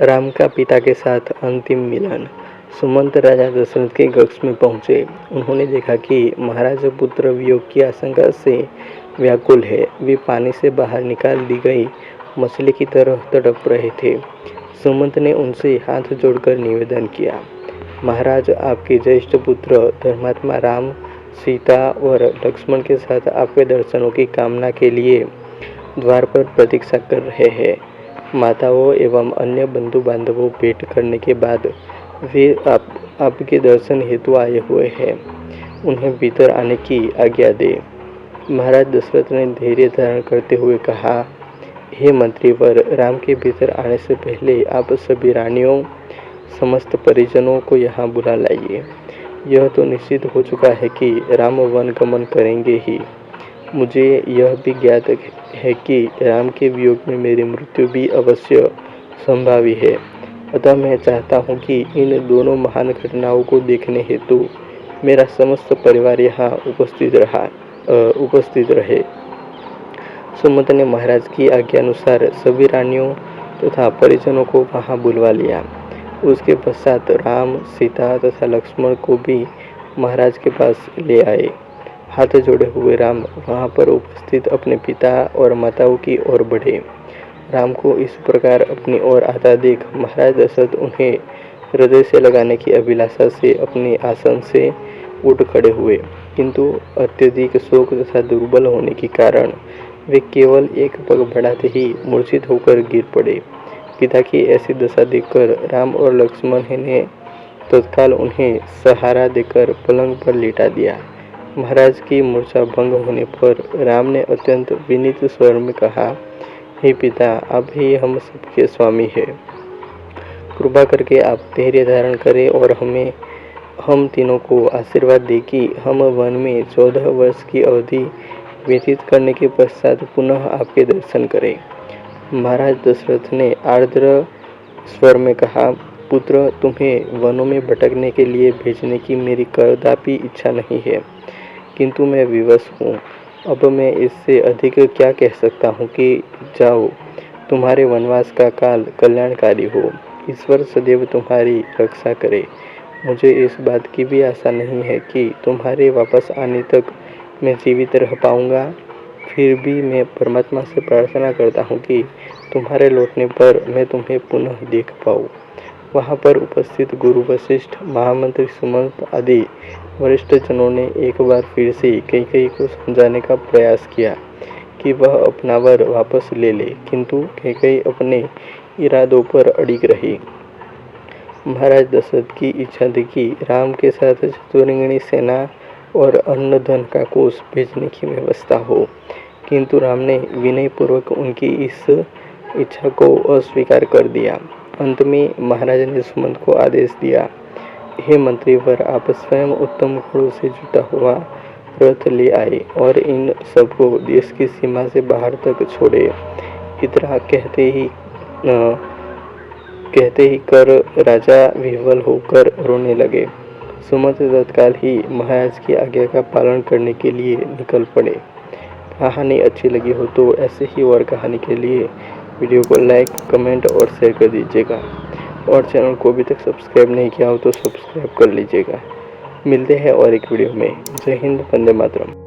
राम का पिता के साथ अंतिम मिलन। सुमंत राजा दशरथ के कक्ष में पहुंचे। उन्होंने देखा कि महाराज पुत्र वियोग की आशंका से व्याकुल है। वे पानी से बाहर निकाल दी गई मछली की तरह तड़प रहे थे। सुमंत ने उनसे हाथ जोड़कर निवेदन किया, महाराज, आपके ज्येष्ठ पुत्र धर्मात्मा राम सीता और लक्ष्मण के साथ आपके दर्शनों की कामना के लिए द्वार पर प्रतीक्षा कर रहे हैं। माताओं एवं अन्य बंधु बांधवों भेंट करने के बाद वे आपके दर्शन हेतु आए हुए हैं। उन्हें भीतर आने की आज्ञा दे। महाराज दशरथ ने धैर्य धारण करते हुए कहा, हे मंत्रीवर, राम के भीतर आने से पहले आप सभी रानियों समस्त परिजनों को यहाँ बुला लाइए। यह तो निश्चित हो चुका है कि राम वन गमन करेंगे ही। मुझे यह भी ज्ञात है कि राम के वियोग में मेरी मृत्यु भी अवश्य संभावी है। अतः मैं चाहता हूँ कि इन दोनों महान घटनाओं को देखने हेतु मेरा समस्त परिवार यहाँ उपस्थित रहे। सुमंत ने महाराज की आज्ञानुसार सभी रानियों तथा परिजनों को वहाँ बुलवा लिया। उसके पश्चात राम, सीता तथा लक्ष्मण को भी महाराज के पास ले आए। हाथ जोड़े हुए राम वहाँ पर उपस्थित अपने पिता और माताओं की ओर बढ़े। राम को इस प्रकार अपनी ओर आता देख महाराज दशरथ उन्हें हृदय से लगाने की अभिलाषा से अपने आसन से उठ खड़े हुए, किंतु अत्यधिक शोक तथा दुर्बल होने के कारण वे केवल एक पग बढ़ाते ही मूर्छित होकर गिर पड़े। पिता की ऐसी दशा देखकर राम और लक्ष्मण ने तत्काल उन्हें सहारा देकर पलंग पर लिटा दिया। महाराज की मूर्छा भंग होने पर राम ने अत्यंत विनीत स्वर में कहा, हे पिता, आप ही हम सबके स्वामी हैं। कृपा करके आप धैर्य धारण करें और हम तीनों को आशीर्वाद दें कि हम वन में 14 वर्ष की अवधि व्यतीत करने के पश्चात पुनः आपके दर्शन करें। महाराज दशरथ ने आर्द्र स्वर में कहा, पुत्र, तुम्हें वनों में भटकने के लिए भेजने की मेरी कदापि इच्छा नहीं है, किंतु मैं विवश हूँ। अब मैं इससे अधिक क्या कह सकता हूँ कि जाओ, तुम्हारे वनवास का काल कल्याणकारी हो। ईश्वर सदैव तुम्हारी रक्षा करे। मुझे इस बात की भी आशा नहीं है कि तुम्हारे वापस आने तक मैं जीवित रह पाऊँगा। फिर भी मैं परमात्मा से प्रार्थना करता हूँ कि तुम्हारे लौटने पर मैं तुम्हें पुनः देख पाऊँ। वहाँ पर उपस्थित गुरु वशिष्ठ, महामंत्री सुमंत आदि वरिष्ठ जनों ने एक बार फिर से कैकेयी को समझाने का प्रयास किया कि वह अपना वर वापस ले ले, किंतु कैकेयी अपने इरादों पर अड़िग रही। महाराज दशरथ की इच्छा थी कि राम के साथ चतुरंगिणी सेना और अन्न धन का कोष भेजने की व्यवस्था हो, किंतु राम ने विनयपूर्वक उनकी इस इच्छा को अस्वीकार कर दिया। अंत में महाराज ने सुमंत को आदेश दिया, हे मंत्रीवर, आप स्वयं उत्तम घोड़ों से जुटा हुआ रथ ले आए और इन सबको देश की सीमा से बाहर तक छोड़े। इतना कहते ही कर राजा विह्वल होकर रोने लगे। सुमंत तत्काल ही महाराज की आज्ञा का पालन करने के लिए निकल पड़े। कहानी अच्छी लगी हो तो ऐसे ही और कहानी के लिए वीडियो को लाइक, कमेंट और शेयर कर दीजिएगा, और चैनल को अभी तक सब्सक्राइब नहीं किया हो तो सब्सक्राइब कर लीजिएगा। मिलते हैं और एक वीडियो में। जय हिंद, वंदे मातरम।